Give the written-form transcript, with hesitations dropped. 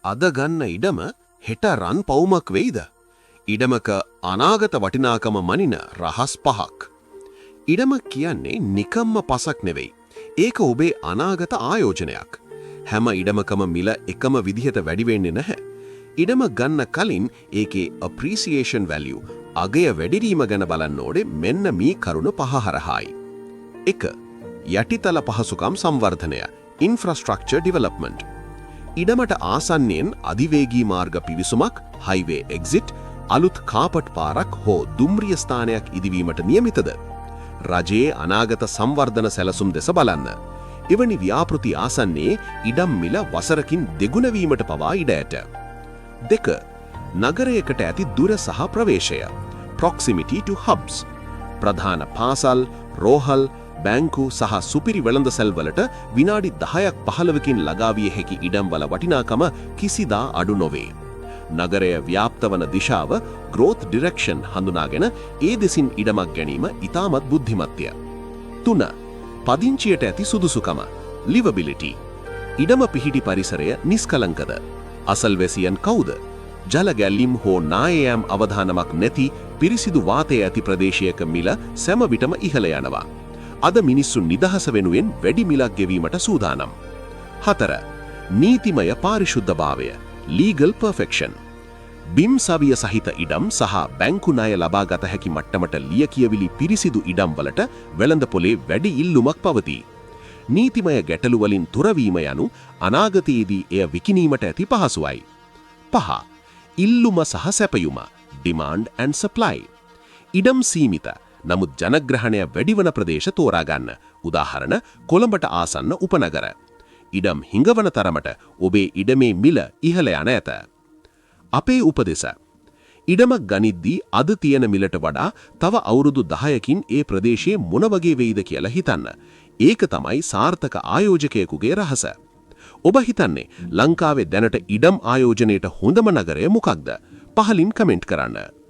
අද ගන්න ඉඩම හෙට රන් පවුමක් වෙයිද? ඉඩමක අනාගත වටිනාකම මනින රහස් පහක්. ඉඩම කියන්නේ නිකම්ම පසක් නෙවෙයි. ඒක ඔබේ අනාගත ආයෝජනයක්. හැම ඉඩමකම මිල එකම විදිහට වැඩි වෙන්නේ නැහැ. ඉඩම ගන්න කලින් ඒකේ appreciation value අගය වැඩිවීම ගැන බලන්න ඕනේ මෙන්න මේ කරුණ පහ හරහායි. 1. යටිතල පහසුකම් සංවර්ධනය infrastructure development. ඉඩමට ආසන්නයෙන් අධිවේගී මාර්ග පිවිසුමක් highway exit අලුත් කාපට් පාරක් හෝ දුම්රිය ස්ථානයක් ඉදිවීමට නියමිතද? රජයේ අනාගත සංවර්ධන සැලසුම් දෙස බලන්න. එවැනි ව්‍යාපෘති ආසන්නයේ ඉඩම් මිල වසරකින් දෙගුණ වීමට පවා ඉඩ ඇත. 2. නගරයකට ඇති දුර සහ ප්‍රවේශය proximity to hubs. ප්‍රධාන පාසල්, රෝහල්, බැංකු සහ සුපිරි වෙළඳසැල් වලට විනාඩි 10ක් 15කින් ළඟා විය හැකි ඉඩම්වල වටිනාකම කිසිදා අඩු නොවේ. නගරය ව්‍යාප්ත වන දිශාව growth direction හඳුනාගෙන ඒ දෙසින් ඉඩමක් ගැනීම ඉතාමත් බුද්ධිමත්ය. 3. පදිංචියට ඇති සුදුසුකම livability. ඉඩම පිහිටි පරිසරය නිස්කලංකද? අසල්වැසියන් කවුද? ජල ගැලීම් හෝ නායෑම් අවධානමක් නැති පිරිසිදු වාතය ඇති ප්‍රදේශයක මිල සෑම විටම ඉහළ යනවා. අද මිනිස්සු නිදහස වෙනුවෙන් වැඩි මිලක් ගෙවීමට සූදානම්. 4. නීතිමය පාරිශුද්ධභාවය legal perfection. බිම් සවිය සහිත ඉඩම් සහ බැංකු ණය ලබා ගත හැකි මට්ටමට ලියකියවිලි පිරිසිදු ඉඩම් වලට වෙළඳපොලේ වැඩි ඉල්ලුමක් පවතී. නීතිමය ගැටලු වලින් තොර වීම යනු අනාගතයේදී එය විකිණීමට ඇති පහසුවයි. 5. ඉල්ලුම සහ සැපයුම demand and supply. ඉඩම් සීමිත නමුත් ජනග්‍රහණය වැඩිවන ප්‍රදේශ තෝරා ගන්න. උදාහරණ කොළඹට ආසන්න උපනගර. ඉඩම් හිඟවන තරමට ඔබේ ඉඩමේ මිල ඉහළ යන ඇත. අපේ උපදෙස. ඉඩමක් ගනිද්දී අද තියෙන මිලට වඩා තව අවුරුදු 10කින් ඒ ප්‍රදේශයේ මොන වගේ වෙයිද කියලා හිතන්න. ඒක තමයි සාර්ථක ආයෝජකයෙකුගේ රහස. ඔබ හිතන්නේ ලංකාවේ දැනට ඉඩම් ආයෝජනයේට හොඳම නගරය මොකක්ද? පහලින් කමෙන්ට් කරන්න.